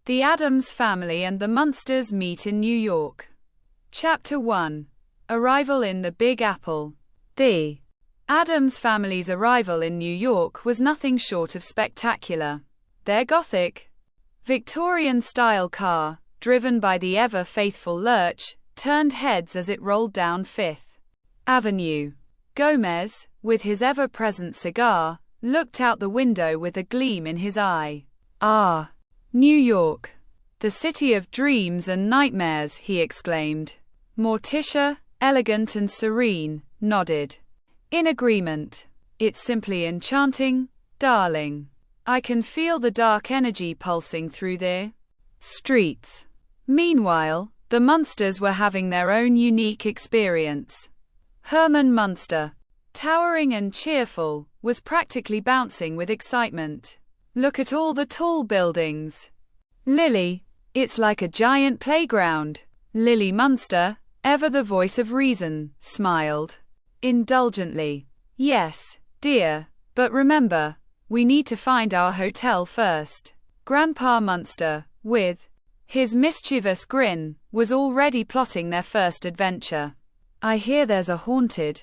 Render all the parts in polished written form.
The Addams Family and the Munsters meet in New York. Chapter 1. Arrival in the Big Apple. The Addams family's arrival in New York was nothing short of spectacular. Their gothic, Victorian-style car, driven by the ever-faithful Lurch, turned heads as it rolled down Fifth Avenue. Gomez, with his ever-present cigar, looked out the window with a gleam in his eye. "Ah, New York, the city of dreams and nightmares," he exclaimed. Morticia, elegant and serene, nodded in agreement. "It's simply enchanting, darling. I can feel the dark energy pulsing through the streets." Meanwhile, the Munsters were having their own unique experience. Herman Munster, towering and cheerful, was practically bouncing with excitement. "Look at all the tall buildings, Lily. It's like a giant playground." Lily Munster, ever the voice of reason, smiled indulgently. "Yes, dear, but remember, we need to find our hotel first." Grandpa Munster, with his mischievous grin, was already plotting their first adventure. "I hear there's a haunted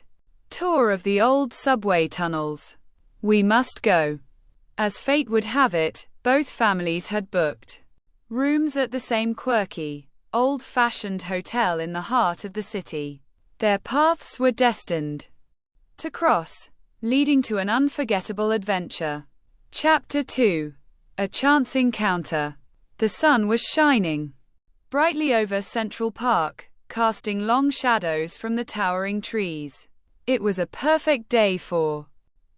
tour of the old subway tunnels. We must go." As fate would have it, both families had booked rooms at the same quirky, old-fashioned hotel in the heart of the city. Their paths were destined to cross, leading to an unforgettable adventure. Chapter 2. A Chance Encounter. The sun was shining brightly over Central Park, casting long shadows from the towering trees. It was a perfect day for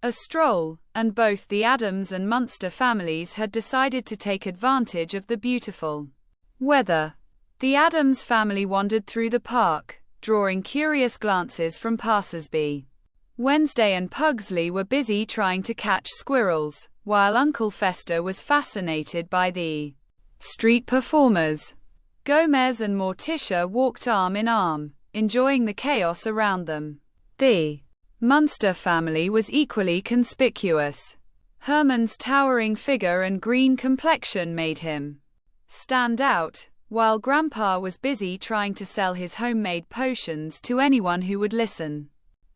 a stroll, and both the Addams and Munster families had decided to take advantage of the beautiful weather. The Addams family wandered through the park, drawing curious glances from passers-by. Wednesday and Pugsley were busy trying to catch squirrels, while Uncle Fester was fascinated by the street performers. Gomez and Morticia walked arm in arm, enjoying the chaos around them. The Munster family was equally conspicuous. Herman's towering figure and green complexion made him stand out, while Grandpa was busy trying to sell his homemade potions to anyone who would listen.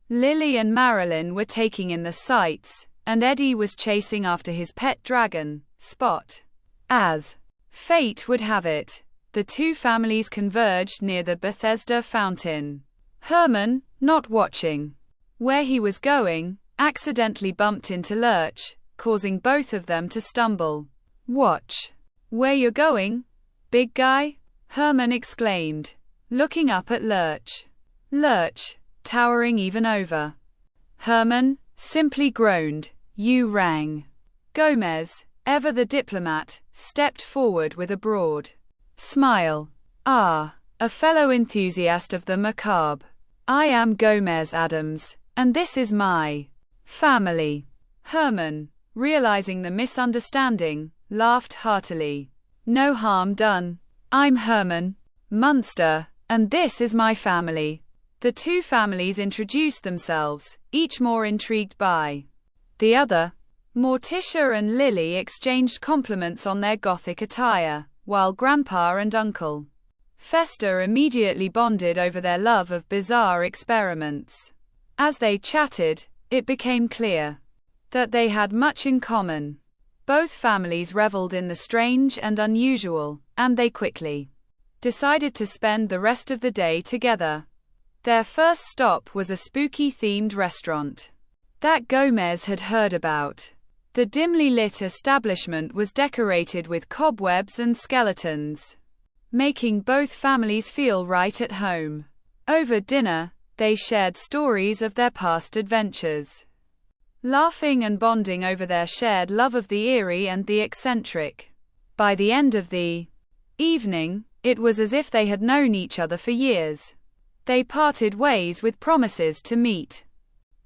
Lily and Marilyn were taking in the sights, and Eddie was chasing after his pet dragon, Spot. As fate would have it, the two families converged near the Bethesda fountain. Herman, not watching where he was going, accidentally bumped into Lurch, causing both of them to stumble. "Watch where you're going, big guy," Herman exclaimed, looking up at Lurch. Lurch, towering even over Herman, simply groaned, "You rang." Gomez, ever the diplomat, stepped forward with a broad smile. "Ah, a fellow enthusiast of the macabre. I am Gomez Addams, and this is my family." Herman, realizing the misunderstanding, laughed heartily. "No harm done. I'm Herman Munster, and this is my family." The two families introduced themselves, each more intrigued by the other. Morticia and Lily exchanged compliments on their gothic attire, while Grandpa and Uncle Fester immediately bonded over their love of bizarre experiments. As they chatted, it became clear that they had much in common. Both families reveled in the strange and unusual, and they quickly decided to spend the rest of the day together. Their first stop was a spooky-themed restaurant that Gomez had heard about. The dimly lit establishment was decorated with cobwebs and skeletons, making both families feel right at home. Over dinner, they shared stories of their past adventures, laughing and bonding over their shared love of the eerie and the eccentric. By the end of the evening, it was as if they had known each other for years. They parted ways with promises to meet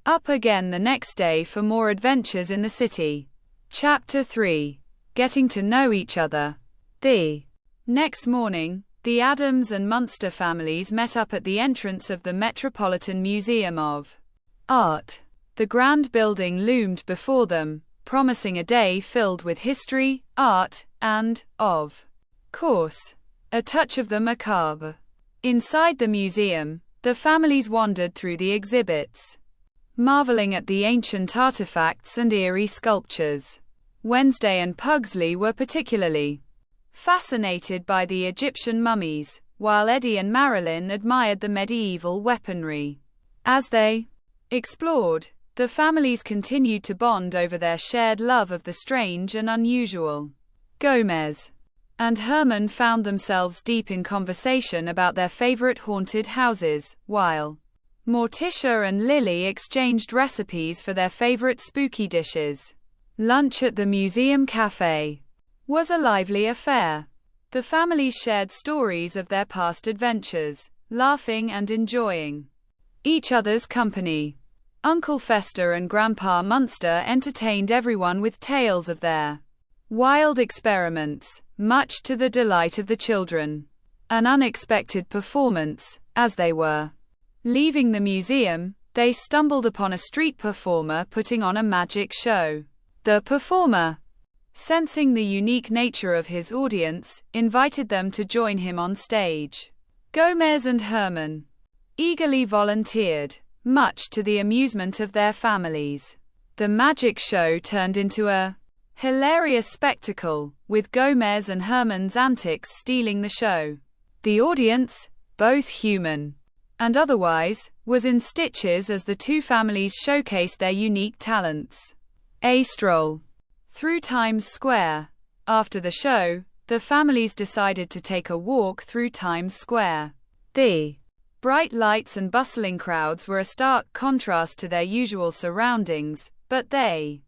up again the next day for more adventures in the city. Chapter 3. Getting to know each other. The next morning, the Addams and Munster families met up at the entrance of the Metropolitan Museum of Art. The grand building loomed before them, promising a day filled with history, art, and, of course, a touch of the macabre. Inside the museum, the families wandered through the exhibits, marveling at the ancient artifacts and eerie sculptures. Wednesday and Pugsley were particularly fascinated by the Egyptian mummies, while Eddie and Marilyn admired the medieval weaponry. As they explored, the families continued to bond over their shared love of the strange and unusual. Gomez and Herman found themselves deep in conversation about their favorite haunted houses, while Morticia and Lily exchanged recipes for their favorite spooky dishes. Lunch at the museum cafe was a lively affair. The families shared stories of their past adventures, laughing and enjoying each other's company. Uncle Fester and Grandpa Munster entertained everyone with tales of their wild experiments, much to the delight of the children. An unexpected performance, as they were leaving the museum, they stumbled upon a street performer putting on a magic show. The performer, sensing the unique nature of his audience, invited them to join him on stage. Gomez and Herman eagerly volunteered, much to the amusement of their families. The magic show turned into a hilarious spectacle, with Gomez and Herman's antics stealing the show. The audience, both human and otherwise, was in stitches as the two families showcased their unique talents. A stroll through Times Square. After the show, the families decided to take a walk through Times Square. The bright lights and bustling crowds were a stark contrast to their usual surroundings, but they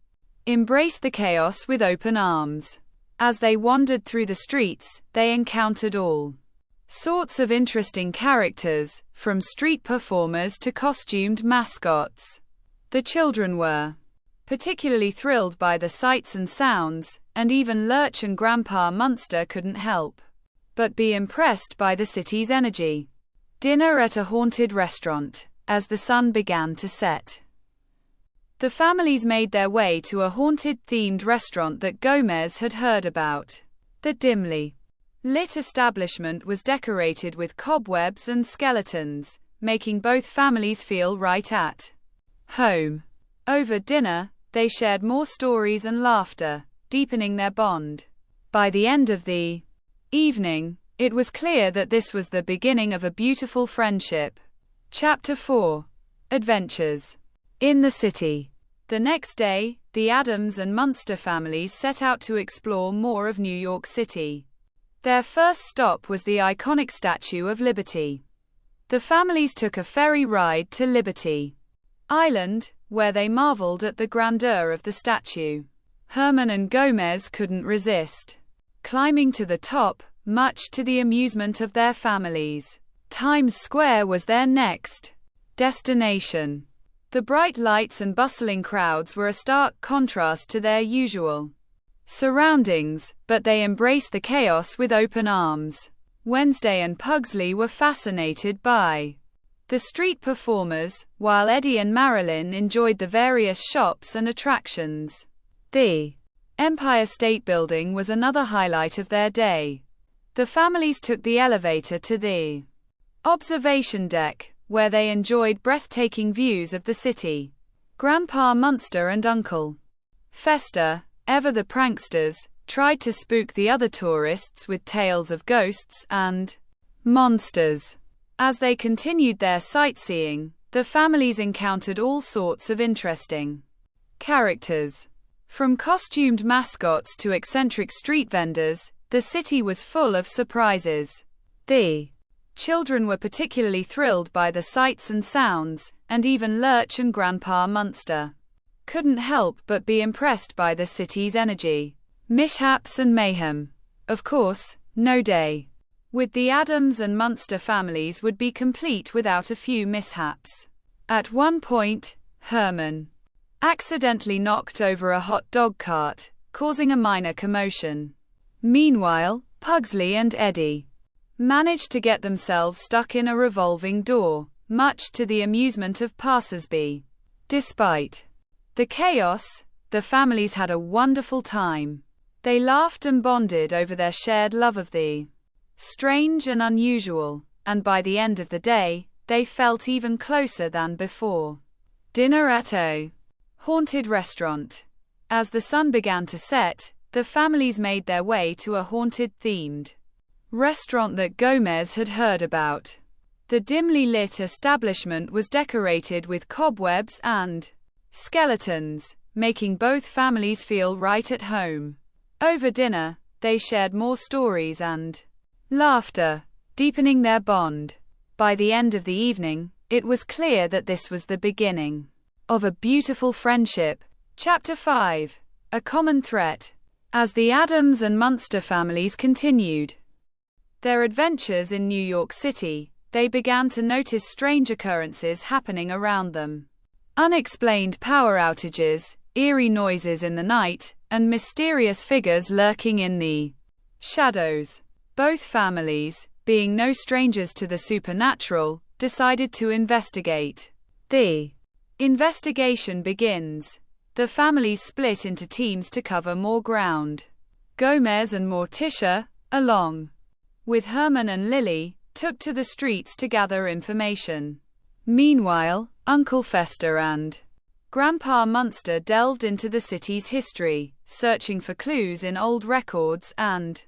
embraced the chaos with open arms. As they wandered through the streets, they encountered all sorts of interesting characters, from street performers to costumed mascots. The children were particularly thrilled by the sights and sounds, and even Lurch and Grandpa Munster couldn't help but be impressed by the city's energy. Dinner at a haunted restaurant. As the sun began to set, the families made their way to a haunted-themed restaurant that Gomez had heard about. The dimly lit establishment was decorated with cobwebs and skeletons, making both families feel right at home. Over dinner, they shared more stories and laughter, deepening their bond. By the end of the evening, it was clear that this was the beginning of a beautiful friendship. Chapter 4. Adventures in the city. The next day, the Addams and Munster families set out to explore more of New York City. Their first stop was the iconic Statue of Liberty. The families took a ferry ride to Liberty Island, where they marveled at the grandeur of the statue. Herman and Gomez couldn't resist climbing to the top, much to the amusement of their families. Times Square was their next destination. The bright lights and bustling crowds were a stark contrast to their usual surroundings, but they embraced the chaos with open arms. Wednesday and Pugsley were fascinated by the street performers, while Eddie and Marilyn enjoyed the various shops and attractions. The Empire State Building was another highlight of their day. The families took the elevator to the observation deck, where they enjoyed breathtaking views of the city. Grandpa Munster and Uncle Fester, ever the pranksters, tried to spook the other tourists with tales of ghosts and monsters. As they continued their sightseeing, the families encountered all sorts of interesting characters. From costumed mascots to eccentric street vendors, the city was full of surprises. The children were particularly thrilled by the sights and sounds, and even Lurch and Grandpa Munster couldn't help but be impressed by the city's energy. Mishaps and mayhem. Of course, no day with the Addams and Munster families would be complete without a few mishaps. At one point, Herman accidentally knocked over a hot dog cart, causing a minor commotion. Meanwhile, Pugsley and Eddie managed to get themselves stuck in a revolving door, much to the amusement of passers-by. Despite the chaos, the families had a wonderful time. They laughed and bonded over their shared love of the strange and unusual, and by the end of the day, they felt even closer than before. Dinner at a haunted restaurant. As the sun began to set, the families made their way to a haunted-themed restaurant that Gomez had heard about. The dimly lit establishment was decorated with cobwebs and skeletons, making both families feel right at home. Over dinner, they shared more stories and laughter, deepening their bond. By the end of the evening, it was clear that this was the beginning of a beautiful friendship. Chapter 5. A Common Threat. As the Addams and Munster families continued their adventures in New York City, they began to notice strange occurrences happening around them. Unexplained power outages, eerie noises in the night, and mysterious figures lurking in the shadows. Both families, being no strangers to the supernatural, decided to investigate. The investigation begins. The families split into teams to cover more ground. Gomez and Morticia, along with Herman and Lily, took to the streets to gather information. Meanwhile, Uncle Fester and Grandpa Munster delved into the city's history, searching for clues in old records and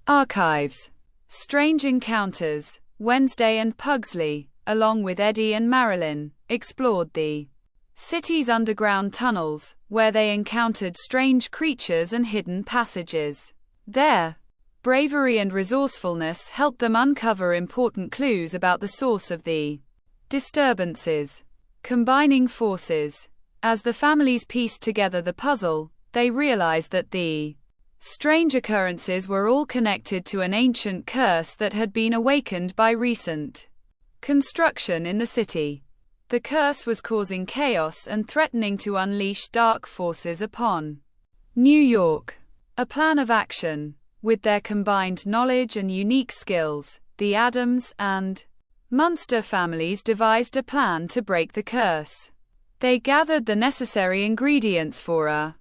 archives. Strange encounters. Wednesday and Pugsley, along with Eddie and Marilyn, explored the city's underground tunnels, where they encountered strange creatures and hidden passages. Their bravery and resourcefulness helped them uncover important clues about the source of the disturbances. Combining forces. As the families pieced together the puzzle, they realized that the strange occurrences were all connected to an ancient curse that had been awakened by recent construction in the city. The curse was causing chaos and threatening to unleash dark forces upon New York. A plan of action. With their combined knowledge and unique skills, the Addams and Munster families devised a plan to break the curse. They gathered the necessary ingredients for a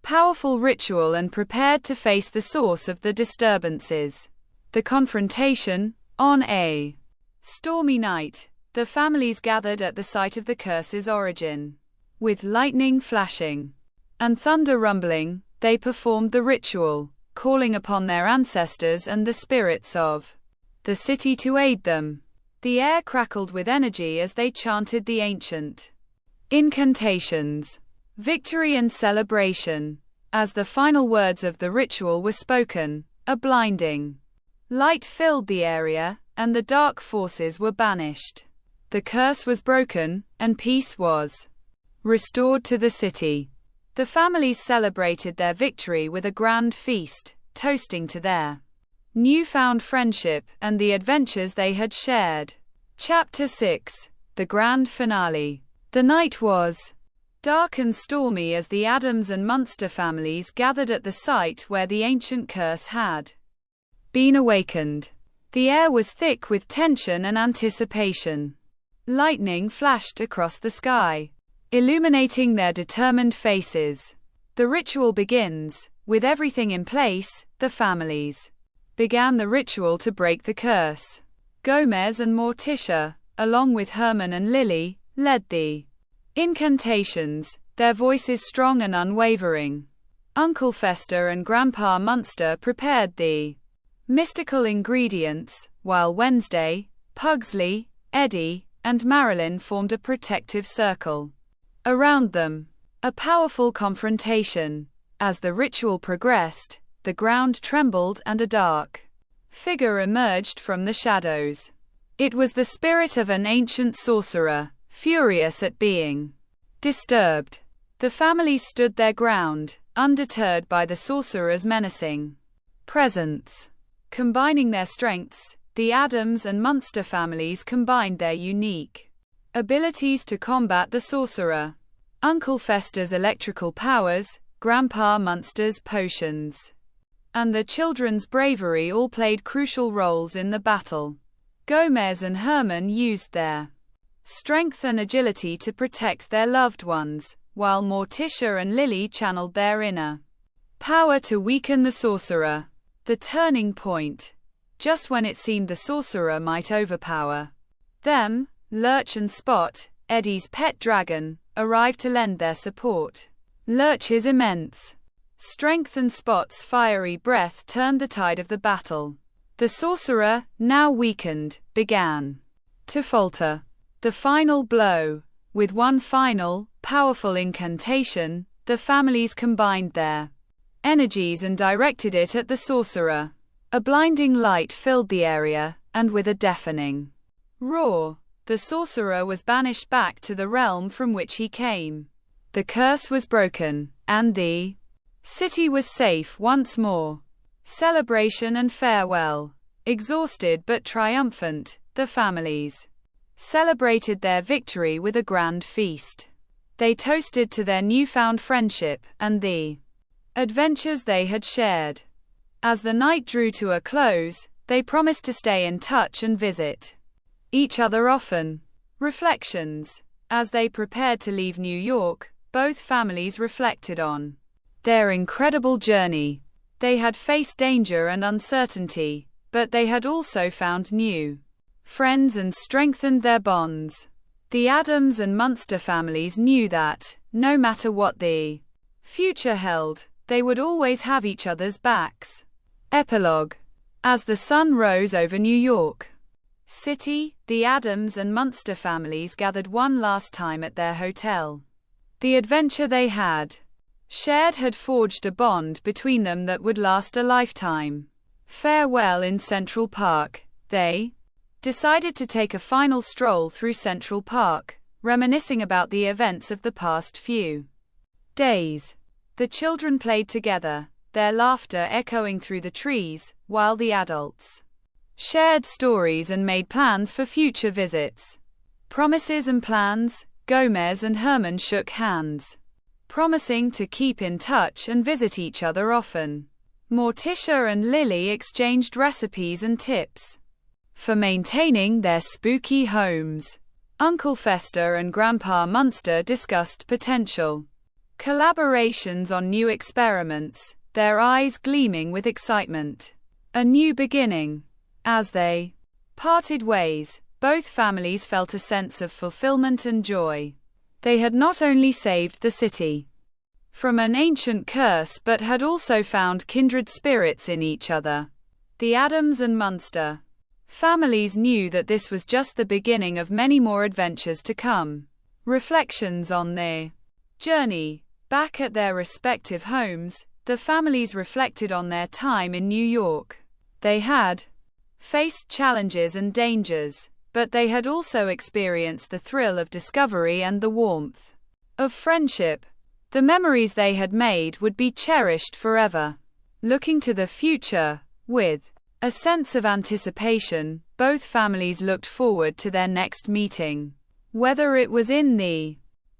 powerful ritual and prepared to face the source of the disturbances. The confrontation. On a stormy night, the families gathered at the site of the curse's origin. With lightning flashing and thunder rumbling, they performed the ritual, calling upon their ancestors and the spirits of the city to aid them. The air crackled with energy as they chanted the ancient incantations. Victory and celebration. As the final words of the ritual were spoken, a blinding light filled the area, and the dark forces were banished. The curse was broken, and peace was restored to the city. The families celebrated their victory with a grand feast, toasting to their newfound friendship and the adventures they had shared. Chapter 6. The Grand Finale. The night was dark and stormy as the Addams and Munster families gathered at the site where the ancient curse had been awakened. The air was thick with tension and anticipation. Lightning flashed across the sky, illuminating their determined faces. The ritual begins. With everything in place, the families began the ritual to break the curse. Gomez and Morticia, along with Herman and Lily, led the incantations, their voices strong and unwavering. Uncle Fester and Grandpa Munster prepared the mystical ingredients, while Wednesday, Pugsley, Eddie, and Marilyn formed a protective circle around them. A powerful confrontation. As the ritual progressed, the ground trembled and a dark figure emerged from the shadows. It was the spirit of an ancient sorcerer, furious at being disturbed. The families stood their ground, undeterred by the sorcerer's menacing presence. Combining their strengths, the Addams and Munster families combined their unique abilities to combat the sorcerer. Uncle Fester's electrical powers, Grandpa Munster's potions, and the children's bravery all played crucial roles in the battle. Gomez and Herman used their strength and agility to protect their loved ones, while Morticia and Lily channeled their inner Power to weaken the sorcerer. The turning point. Just when it seemed the sorcerer might overpower them, Lurch and Spot, Eddie's pet dragon, arrived to lend their support. Lurch's immense strength and Spot's fiery breath turned the tide of the battle. The sorcerer, now weakened, began to falter. The final blow. With one final, powerful incantation, the families combined their energies and directed it at the sorcerer. A blinding light filled the area, and with a deafening roar, the sorcerer was banished back to the realm from which he came. The curse was broken, and the city was safe once more. Celebration and farewell. Exhausted but triumphant, the families celebrated their victory with a grand feast. They toasted to their newfound friendship and the adventures they had shared. As the night drew to a close, they promised to stay in touch and visit each other often. Reflections. As they prepared to leave New York, both families reflected on their incredible journey. They had faced danger and uncertainty, but they had also found new friends and strengthened their bonds. The Addams and Munster families knew that, no matter what the future held, they would always have each other's backs. Epilogue. As the sun rose over New York City, the Addams and Munster families gathered one last time at their hotel. The adventure they had shared had forged a bond between them that would last a lifetime. Farewell in Central Park. They decided to take a final stroll through Central Park, reminiscing about the events of the past few days. The children played together, their laughter echoing through the trees, while the adults shared stories and made plans for future visits. Promises and plans. Gomez and Herman shook hands, promising to keep in touch and visit each other often. Morticia and Lily exchanged recipes and tips for maintaining their spooky homes. Uncle Fester and Grandpa Munster discussed potential collaborations on new experiments, their eyes gleaming with excitement. A new beginning. As they parted ways, both families felt a sense of fulfillment and joy. They had not only saved the city from an ancient curse but had also found kindred spirits in each other. The Addams and Munster families knew that this was just the beginning of many more adventures to come. Reflections on their journey. Back at their respective homes, the families reflected on their time in New York. They had faced challenges and dangers, but they had also experienced the thrill of discovery and the warmth of friendship. The memories they had made would be cherished forever. Looking to the future, with a sense of anticipation, both families looked forward to their next meeting. Whether it was in the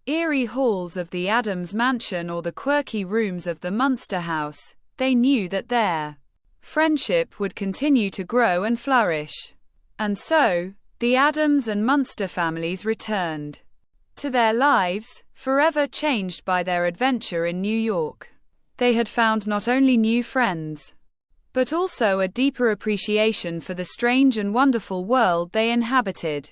eerie halls of the Addams mansion or the quirky rooms of the Munster house, they knew that their friendship would continue to grow and flourish. And so, the Addams and Munster families returned to their lives, forever changed by their adventure in New York. They had found not only new friends, but also a deeper appreciation for the strange and wonderful world they inhabited.